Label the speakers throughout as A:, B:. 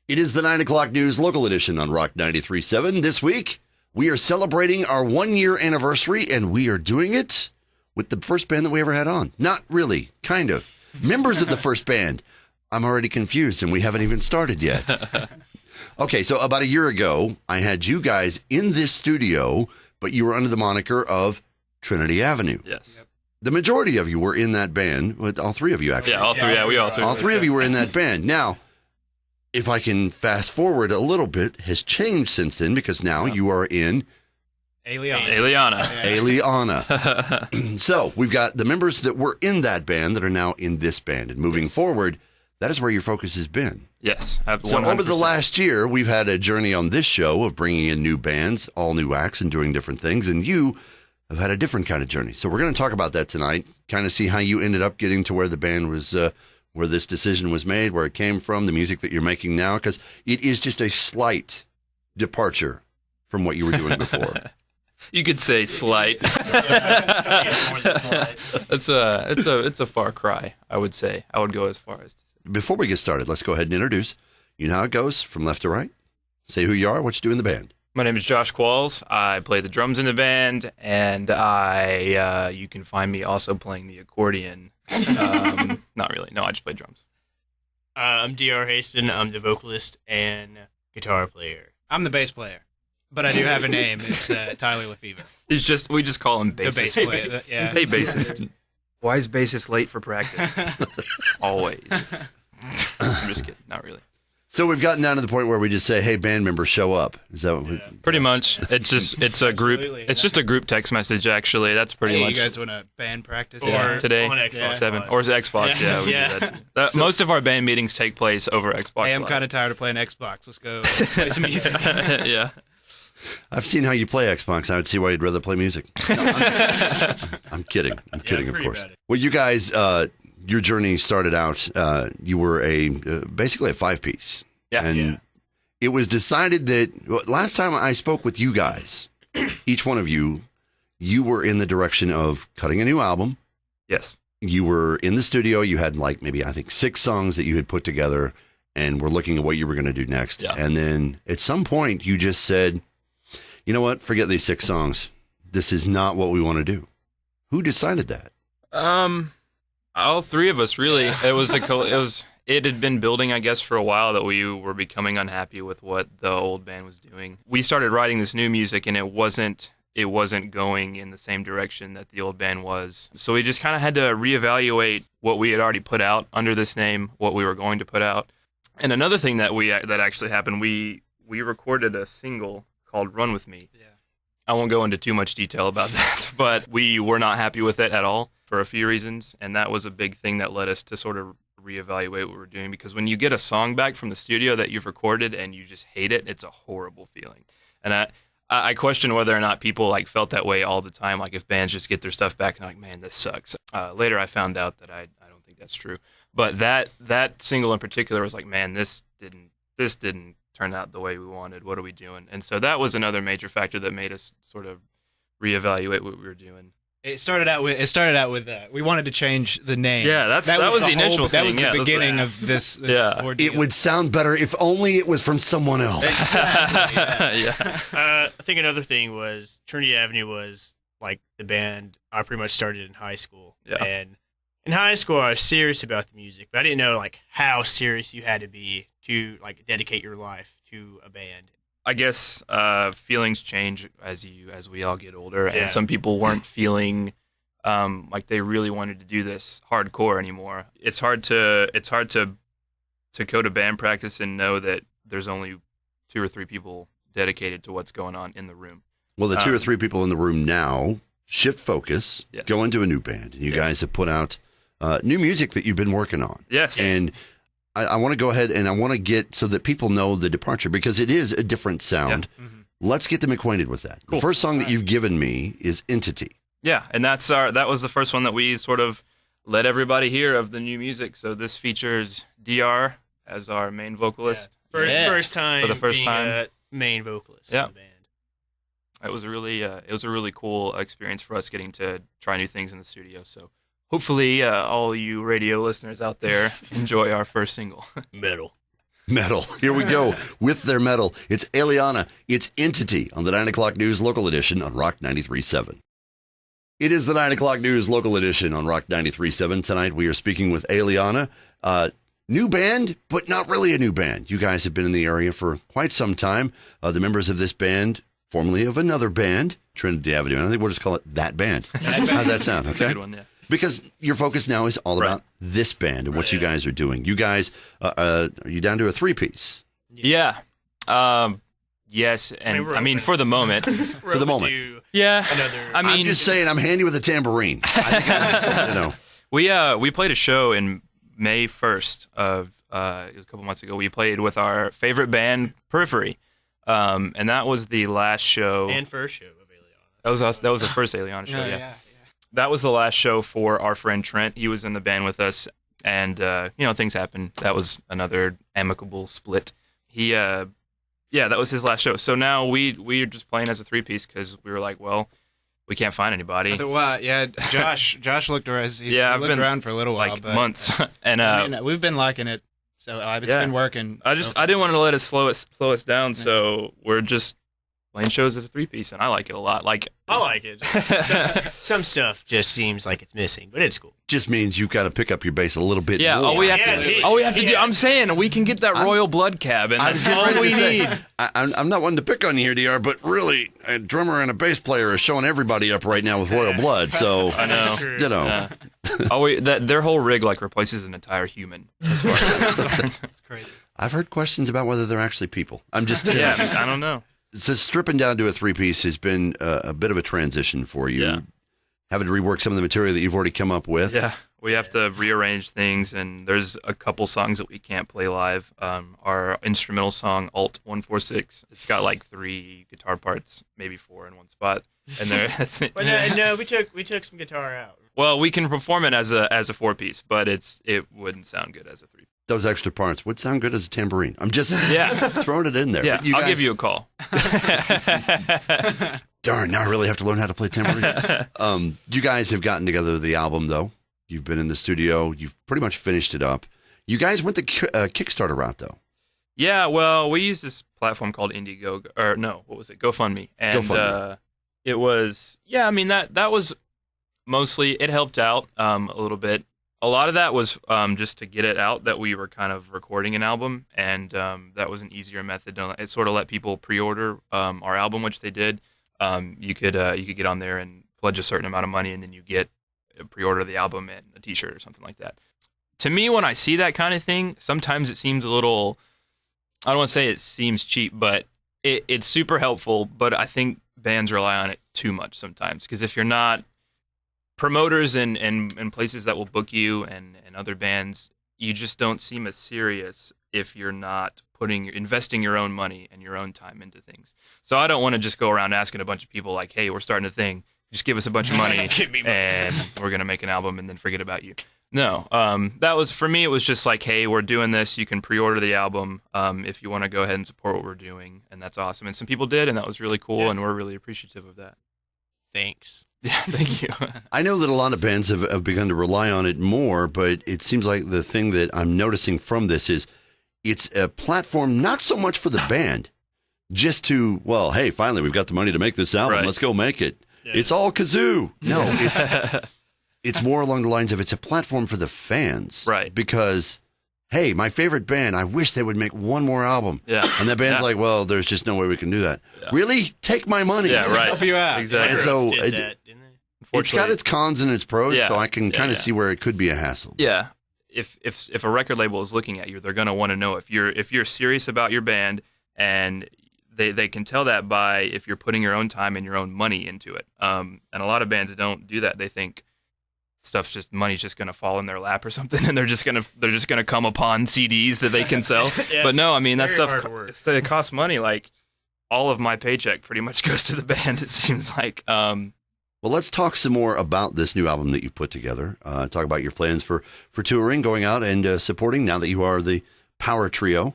A: It is the 9 o'clock news local edition on Rock 93.7. This week, we are celebrating our 1-year anniversary, and we are doing it with the first band that we ever had on. Not really, kind of. Members of the first band. I'm already confused, and we haven't even started yet. Okay, so about a year ago, I had you guys in this studio, but you were under the moniker of Trinity Avenue.
B: Yes. Yep.
A: The majority of you were in that band. Well, all three of you, actually.
B: Yeah, all three. Yeah, we all three.
A: All three of you were in that band. Now, if I can fast forward a little bit, has changed since then because now you are in Aeliana. So we've got the members that were in that band that are now in this band. And moving forward, that is where your focus has been.
B: Yes. 100%.
A: So over the last year, we've had a journey on this show of bringing in new bands, all new acts, and doing different things. And you have had a different kind of journey. So we're going to talk about that tonight, kind of see how you ended up getting to where the band was, where this decision was made, where it came from, the music that you're making now, because it is just a slight departure from what you were doing before.
B: You could say slight. It's a far cry, I would say. I would go as far as to say.
A: Before we get started, let's go ahead and introduce. You know how it goes, from left to right. Say who you are, what you do in the band.
B: My name is Josh Qualls. I play the drums in the band, and you can find me also playing the accordion. Not really. No, I just play drums.
C: I'm D.R. Haston. I'm the vocalist and guitar player.
D: I'm the bass player, but I do have a name. It's Tyler Lefevre.
B: We just call him bassist.
D: The bass player. Yeah.
B: Hey, bassist. Why is bassist late for practice? Always. I'm just kidding. Not really.
A: So we've gotten down to the point where we just say, "Hey, band members, show up." Is that what we?
B: Pretty much. It's a group. It's just a group text message. Actually, that's pretty much.
D: You guys want to band practice?
B: Yeah, today
C: on Xbox
B: 7 or Xbox. Yeah, we do that. Most of our band meetings take place over Xbox.
D: Hey, I'm kind of tired of playing Xbox. Let's go play some music.
B: Yeah.
A: I've seen how you play Xbox. I would see why you'd rather play music. No, I'm kidding. I'm kidding, of course. Well, you guys, your journey started out. You were basically a 5-piece.
B: Yeah.
A: And it was decided that last time I spoke with you guys, each one of you were in the direction of cutting a new album.
B: Yes.
A: You were in the studio. You had maybe, I think, 6 songs that you had put together and were looking at what you were going to do next.
B: Yeah.
A: And then at some point you just said, you know what? Forget these 6 songs. This is not what we want to do. Who decided that?
B: All three of us, really. It had been building, I guess, for a while that we were becoming unhappy with what the old band was doing. We started writing this new music, and it wasn't going in the same direction that the old band was. So we just kind of had to reevaluate what we had already put out under this name, what we were going to put out. And another thing that actually happened, we recorded a single called "Run With Me." Yeah. I won't go into too much detail about that, but we were not happy with it at all for a few reasons, and that was a big thing that led us to sort of reevaluate what we're doing, because when you get a song back from the studio that you've recorded and you just hate it, it's a horrible feeling. And I question whether or not people felt that way all the time, if bands just get their stuff back and they're like, man, this sucks. Later I found out that I don't think that's true. But that single in particular was man, this didn't turn out the way we wanted. What are we doing? And so that was another major factor that made us sort of reevaluate what we were doing.
D: It started out with we wanted to change the name.
B: Yeah, that was the initial thing.
D: That was the beginning of this ordeal.
A: It would sound better if only it was from someone else.
D: Exactly,
B: yeah.
C: I think another thing was Trinity Avenue was the band I pretty much started in high school.
B: Yeah.
C: And in high school I was serious about the music, but I didn't know how serious you had to be to dedicate your life to a band.
B: I guess feelings change as we all get older, and some people weren't feeling like they really wanted to do this hardcore anymore. It's hard to go to band practice and know that there's only 2 or 3 people dedicated to what's going on in the room.
A: Well, the 2 or 3 people in the room now shift focus, go into a new band, and you guys have put out new music that you've been working on.
B: Yes,
A: and I want to go ahead and I want to get so that people know the departure, because it is a different sound. Yeah. Mm-hmm. Let's get them acquainted with that. Cool. The first song that you've given me is Entity.
B: Yeah, and that was the first one that we sort of let everybody hear of the new music. So this features DR as our main vocalist.
C: Yeah. First time
B: for the first time,
C: main vocalist
B: in
C: the band.
B: It was a really cool experience for us getting to try new things in the studio. So hopefully, all you radio listeners out there enjoy our first single.
C: Metal.
A: Metal. Here we go with their metal. It's Aeliana. It's Entity on the 9 o'clock news local edition on Rock 93.7. It is the 9 o'clock news local edition on Rock 93.7. Tonight we are speaking with Aeliana. New band, but not really a new band. You guys have been in the area for quite some time. The members of this band, formerly of another band, Trinity Avenue. I think we'll just call it That Band. How's that sound? Okay.
B: Good one, yeah.
A: Because your focus now is all about this band and what you guys are doing. You guys, are you down to a three-piece?
B: Yeah. Yes, and I mean for the moment.
A: For the moment.
B: Yeah.
A: I'm just saying, I'm handy with a tambourine. I think
B: We played a show in May 1st of it was a couple months ago. We played with our favorite band, Periphery, and that was the last show
C: And first show of Aeliana.
B: That was us. That was the first Aeliana show. Yeah. That was the last show for our friend Trent. He was in the band with us, and things happened. That was another amicable split. That was his last show. So now we are just playing as a three-piece because we were like, well, we can't find anybody.
D: Josh looked around. He
B: I've
D: looked
B: been
D: around for a little while,
B: like
D: but
B: months, and
D: we've been liking it. So it's been working.
B: I didn't want to let it slow us down, so we're just playing shows as a three-piece, and I like it a lot.
C: I like it. Some stuff just seems like it's missing, but it's cool.
A: just means you've got to pick up your bass a little bit more.
B: All we have to do. I'm saying we can get that royal blood cab, and that's all we need.
A: I'm not one to pick on you here, DR, but really, a drummer and a bass player are showing everybody up right now with royal blood. So
B: I know, their whole rig replaces an entire human. As far as
C: That's crazy.
A: I've heard questions about whether they're actually people. I'm just kidding.
B: I don't know.
A: So stripping down to a three-piece has been a bit of a transition for you.
B: Yeah.
A: Having to rework some of the material that you've already come up with.
B: Yeah, we have to rearrange things, and there's a couple songs that we can't play live. Our instrumental song, Alt 146, it's got 3 guitar parts, maybe 4 in one spot. And
C: No, we took some guitar out.
B: Well, we can perform it as a 4-piece, but it wouldn't sound good as a 3-piece.
A: Those extra parts would sound good as a tambourine. I'm just throwing it in there.
B: Yeah, I'll give you a call.
A: Darn, now I really have to learn how to play tambourine. You guys have gotten together the album, though. You've been in the studio. You've pretty much finished it up. You guys went the Kickstarter route, though.
B: Yeah, well, we used this platform called Indiegogo, or no, what was it? GoFundMe. And
A: GoFundMe.
B: It was, that was mostly, it helped out a little bit. A lot of that was just to get it out that we were kind of recording an album, and that was an easier method. It sort of let people pre-order our album, which they did. You could get on there and pledge a certain amount of money, and then you get pre-order the album and a T-shirt or something like that. To me, when I see that kind of thing, sometimes it seems a little, I don't want to say it seems cheap, but it's super helpful, but I think bands rely on it too much sometimes, because if you're not promoters and places that will book you and other bands, you just don't seem as serious if you're not investing your own money and your own time into things. So I don't want to just go around asking a bunch of people hey, we're starting a thing, just give us a bunch of money and we're going to make an album and then forget about you. No, that was, for me, it was just hey, we're doing this. You can pre-order the album if you want to go ahead and support what we're doing. And that's awesome. And some people did, and that was really cool. Yeah. And we're really appreciative of that.
C: Thanks.
B: Yeah, thank you.
A: I know that a lot of bands have begun to rely on it more, but it seems like the thing that I'm noticing from this is it's a platform not so much for the band, just to, hey, finally we've got the money to make this album. Right. Let's go make it. Yeah. It's all kazoo. No, it's more along the lines of it's a platform for the fans.
B: Right.
A: Because, hey, my favorite band, I wish they would make one more album.
B: Yeah.
A: And that band's there's just no way we can do that. Yeah. Really? Take my money.
B: Yeah, right.
D: Help you out.
B: Exactly.
A: And so it's got its cons and its pros, so I can kind of see where it could be a hassle.
B: Yeah. If a record label is looking at you, they're going to want to know if you're serious about your band, and they can tell that by if you're putting your own time and your own money into it. And a lot of bands don't do that. They think money's just going to fall in their lap or something, and they're just going to come upon CDs that they can sell. But no, that stuff, it costs money. All of my paycheck pretty much goes to the band, it seems like.
A: Well, let's talk some more about this new album that you put together. Talk about your plans for touring, going out and supporting now that you are the power trio.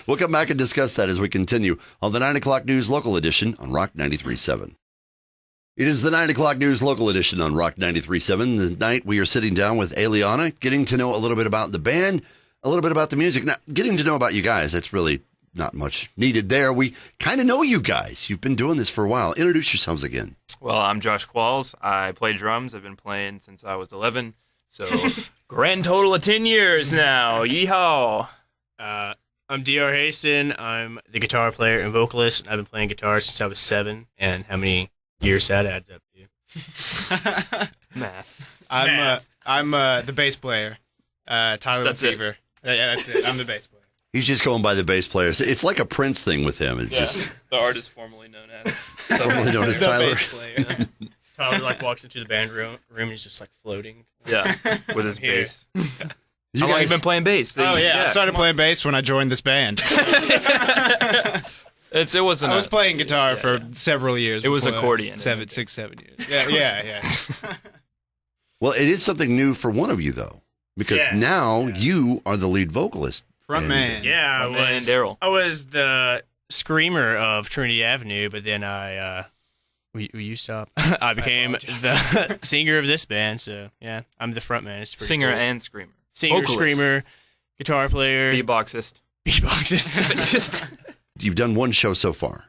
A: We'll come back and discuss that as we continue on the 9 o'clock news local edition on Rock 93.7. It is the 9 o'clock news local edition on Rock 93.7. Tonight we are sitting down with Aeliana, getting to know a little bit about the band, a little bit about the music. Now, getting to know about you guys, that's really not much needed there. We kind of know you guys. You've been doing this for a while. Introduce yourselves again.
B: Well, I'm Josh Qualls. I play drums. I've been playing since I was 11. So, grand total of 10 years now. Yeehaw.
C: I'm D.R. Haston. I'm the guitar player and vocalist. I've been playing guitar since I was 7. And how many years that adds up to?
B: Math.
D: I'm the bass player, Tyler
B: That's
D: Fever. Yeah, that's it. I'm the bass player.
A: He's just going by the bass player. It's like a Prince thing with him. It's just
B: the artist formerly known as.
A: formerly known as
D: The
A: Tyler.
D: bass player.
C: Tyler like walks into the band room and he's just like floating.
B: Yeah, with his
C: Here.
B: bass.
A: You
B: How long
A: guys-
B: you been playing bass?
D: Oh yeah, I started playing bass when I joined this band.
B: It wasn't.
D: I was playing guitar for several years.
B: It was
D: before that.
B: accordion.
D: 7 years. Yeah.
A: Well, it is something new for one of you, though, because
C: Yeah.
A: now you are the lead vocalist.
D: Front
A: And-
D: man.
C: Yeah,
B: My man, Daryl.
C: I was the screamer of Trinity Avenue, but then will you stop? I became the singer of this band, so yeah, I'm the front man. It's pretty
B: Singer
C: cool.
B: and screamer.
C: Singer,
B: vocalist.
C: screamer, guitar player,
B: Beatboxist.
C: beatboxist.
A: You've done one show so far.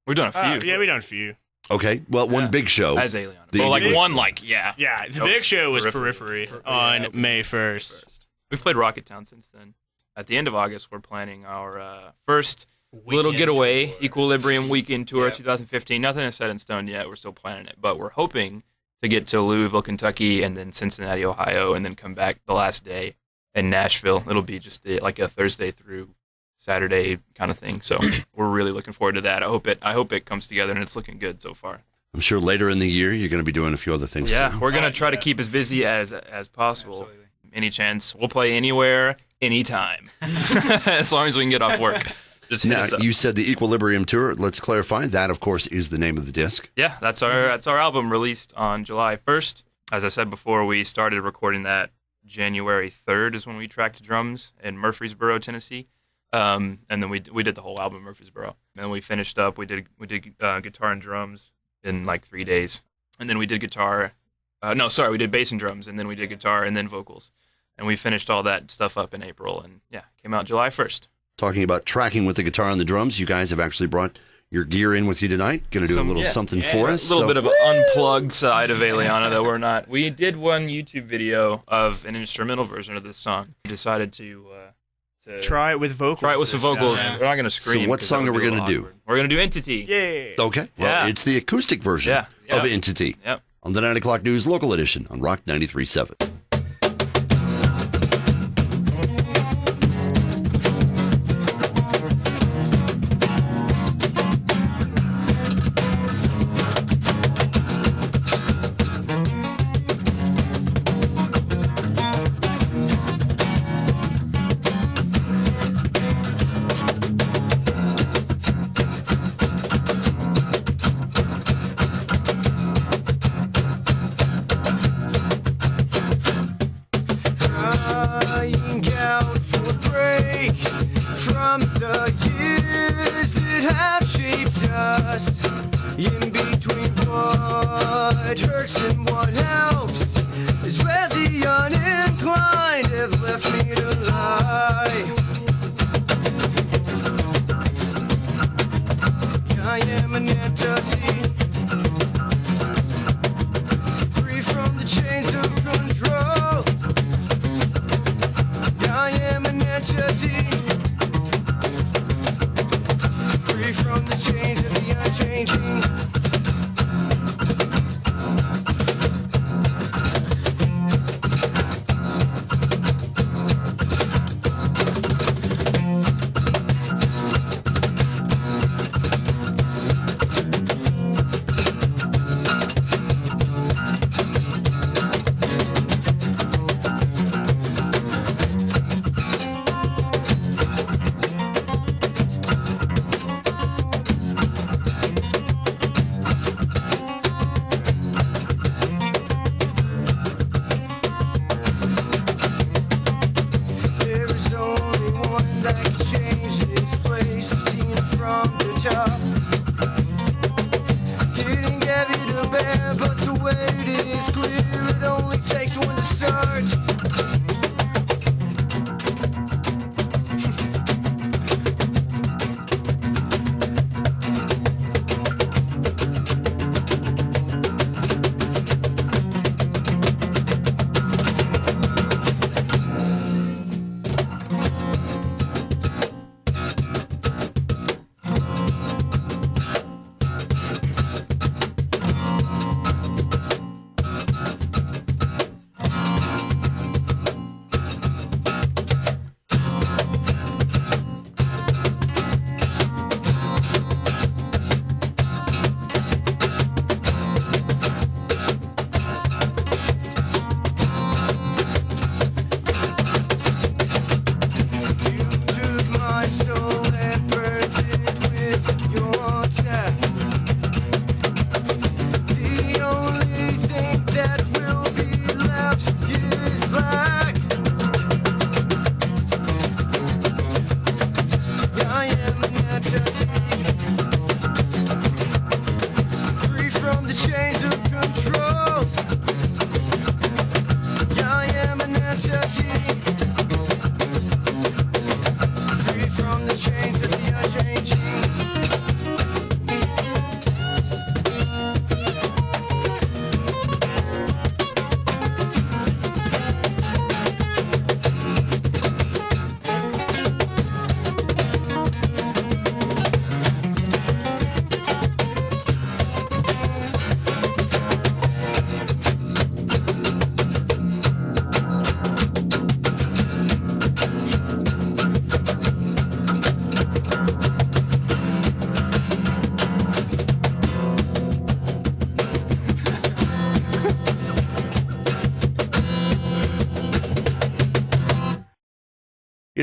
B: We've done a few.
C: Yeah, we done a few.
A: Okay, well, one
B: Yeah.
A: big show.
B: As Aeliana.
A: The-
B: Well, like
A: the-
B: one, yeah.
C: Yeah, the
B: That
C: big
B: was
C: show was
B: Periphery.
C: Periphery on May 1st.
B: We've played Rocket Town since then. At the end of August, we're planning our first little getaway Equilibrium weekend tour 2015. Nothing is set in stone yet. We're still planning it, but we're hoping to get to Louisville, Kentucky, and then Cincinnati, Ohio, and then come back the last day in Nashville. It'll be just like a Thursday through Saturday kind of thing. So we're really looking forward to that. I hope it comes together, and it's looking good so far.
A: I'm sure later in the year you're going to be doing a few other things.
B: Yeah,
A: too.
B: we're gonna try to keep as busy as possible.
D: Absolutely.
B: Any chance, we'll play anywhere, anytime, as long as we can get off work. Just hit
A: Now,
B: us up.
A: you said the Equilibrium tour. Let's clarify. That, of course, is the name of the disc.
B: Yeah, that's our album released on July 1st. As I said before, we started recording that January 3rd is when we tracked drums in Murfreesboro, Tennessee, and then we did the whole album in Murfreesboro. And then we finished up. We did guitar and drums in like 3 days, and then we did guitar. We did bass and drums, and then we did guitar and then vocals, and we finished all that stuff up in April, and came out July 1st.
A: Talking about tracking with the guitar and the drums, you guys have actually brought your gear in with you tonight. Going to do a little something for us.
B: A little bit of an unplugged side of Aeliana that we're not. We did one YouTube video of an instrumental version of this song. We decided to
C: Try it with vocals.
B: try it with some
C: this
B: vocals.
C: time.
B: We're not going to scream.
A: So what
B: 'cause
A: song
B: that
A: are
B: would
A: we
B: be a
A: gonna
B: little
A: do?
B: awkward. We're going to do Entity.
C: Yay.
A: Okay. Well,
B: Yeah.
A: it's the acoustic version
B: Yeah.
A: of Entity
B: Yep.
A: on the 9 o'clock news local edition on Rock 93.7.
E: Crying out for a break from the years that have shaped us. In between what hurts and what helps is where the uninclined have left me to lie. I am an entity, free from the chains of control. I am an entity, free from the chains of the unchanging. There is only one that can change this place. I've seen it from the top. It's getting heavy to bear, but the weight is clear. It only takes one to start.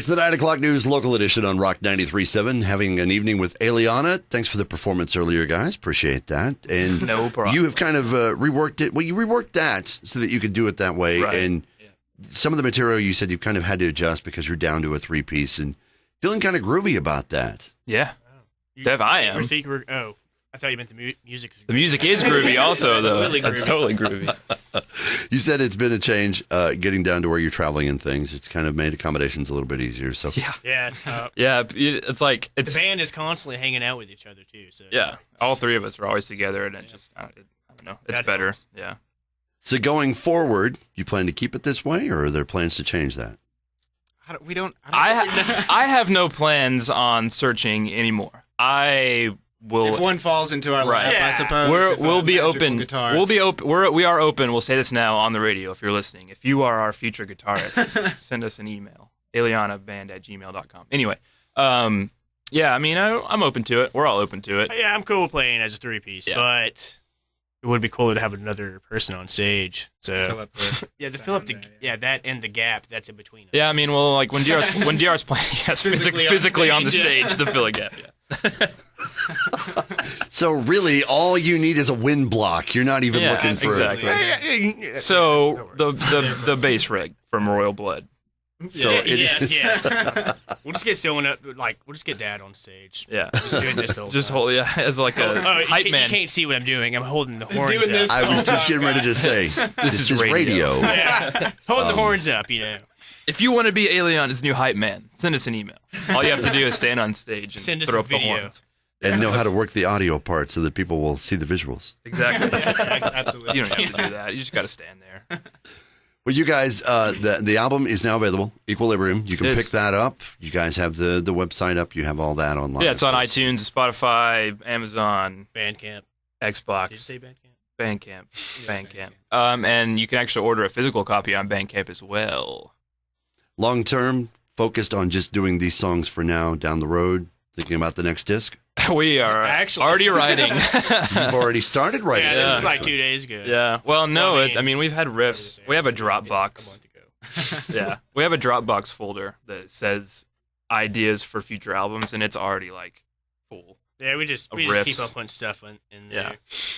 A: It's the 9 o'clock news, local edition on Rock 93.7. Having an evening with Aeliana. Thanks for the performance earlier, guys. Appreciate that. And
B: No problem.
A: you have kind of reworked it. Well, you reworked that so that you could do it that way.
B: Right.
A: And some of the material you said you've kind of had to adjust because you're down to a 3-piece and feeling kind of groovy about that.
B: Yeah. Dev, I am.
C: I thought you meant the music.
B: The music is groovy also, though.
D: Really
B: That's
D: groovy.
B: totally groovy.
A: You said it's been a change getting down to where you're traveling and things. It's kind of made accommodations a little bit easier. So
C: Yeah.
B: Yeah, it's like,
C: The
B: it's,
C: band is constantly hanging out with each other too. So
B: yeah, all three of us are always together, and it just, I don't know, it's
C: That
B: better.
C: helps.
B: Yeah.
A: So going forward, you plan to keep it this way, or are there plans to change that?
D: We don't.
B: I have no plans on searching anymore. I will.
D: If one falls into our
B: Right.
D: lap,
C: Yeah.
D: I suppose.
B: We'll be open.
D: Guitars.
B: We'll be open. We are open. We'll say this now on the radio if you're listening. If you are our future guitarist, send us an email. AelianaBand@gmail.com. Anyway, yeah, I mean, I'm open to it. We're all open to it.
C: Yeah, I'm cool with playing as a 3-piece,
B: Yeah.
C: but it would be cooler to have another person on stage. So
D: Fill up the
C: to fill up the
D: sound,
C: that and the gap that's in between us.
B: Yeah, I mean, well, like when DR's playing, yes, physically on the stage to fill a gap. Yeah.
A: So really, all you need is a wind block. You're not even
B: Yeah,
A: looking for
B: exactly. So the bass rig from Royal Blood.
A: So it is.
C: yes. We'll just get someone up. Like we'll just get Dad on stage.
B: Yeah.
C: Just doing this the whole
B: Just
C: time.
B: hold, yeah, as like a hype
C: you
B: man.
C: can't see what I'm doing. I'm holding the horns
D: Doing
C: up.
D: this.
A: I was just getting ready to say, this is radio.
C: Yeah. Holding the horns up, you know.
B: If you want to be Aeliana's new hype man, send us an email. All you have to do is stand on stage and
C: Send us
B: throw
C: a
B: up the
C: video.
B: horns.
A: And know how to work the audio part so that people will see the visuals.
B: Exactly.
D: Absolutely.
B: You don't have to do that. You just got to stand there.
A: Well, you guys, the album is now available, Equilibrium. You can
B: It is.
A: pick that up. You guys have the website up. You have all that online.
B: Yeah, it's on iTunes, Spotify, Amazon,
C: Bandcamp.
B: Xbox,
C: Did you say Bandcamp?
B: Bandcamp. And you can actually order a physical copy on Bandcamp as well.
A: Long term, focused on just doing these songs for now, down the road, thinking about the next disc.
B: We are
C: Actually-
B: already writing.
A: You've already started writing.
C: Yeah,
A: this
C: this
B: Yeah.
C: was like 2 days ago.
B: Yeah. Well, no,
C: Well, I mean-
B: we've had riffs. We have a
C: A
B: Dropbox.
C: month ago.
B: Yeah. We have a Dropbox folder that says ideas for future albums, and it's already like full.
C: Yeah, we just keep
B: Riffs.
C: up on stuff in there.
B: Yeah.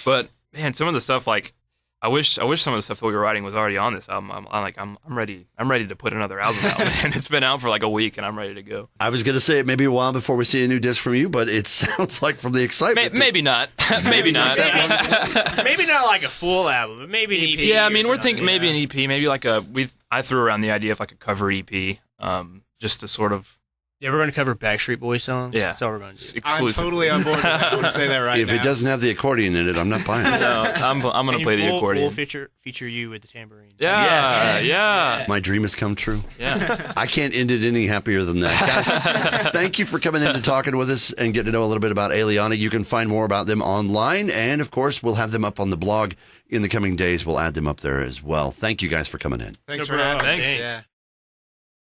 B: But man, some of the stuff like I wish some of the stuff that we were writing was already on this album. I'm ready to put another album out. And it's been out for like a week, and I'm ready to go.
A: I was going to say it may be a while before we see a new disc from you, but it sounds like from the excitement.
B: Maybe not. Maybe not.
C: Maybe not like a full album, but maybe an EP.
B: Yeah, I mean,
C: or
B: we're thinking
C: something,
B: maybe
C: yeah.
B: an EP, maybe like I threw around the idea of like a cover EP, just to sort of
C: Yeah, we're going to cover Backstreet Boys songs.
B: Yeah.
C: That's all we're going to do.
B: exclusive.
D: I'm totally on board with that. I want to say that right
A: if
D: now.
A: it doesn't have the accordion in it, I'm not buying it.
B: No, I'm gonna
C: And
B: play the
C: we'll-
B: accordion.
C: We'll feature you with the tambourine.
B: Yeah,
A: Yes.
B: yeah,
A: My dream has come true.
B: yeah.
A: I can't end it any happier than that. Guys, thank you for coming in and talking with us and getting to know a little bit about Aeliana. You can find more about them online, and of course, we'll have them up on the blog in the coming days. We'll add them up there as well. Thank you guys for coming in.
D: Thanks
C: No
D: for having
C: problem.
D: us.
B: Thanks.
D: Yeah.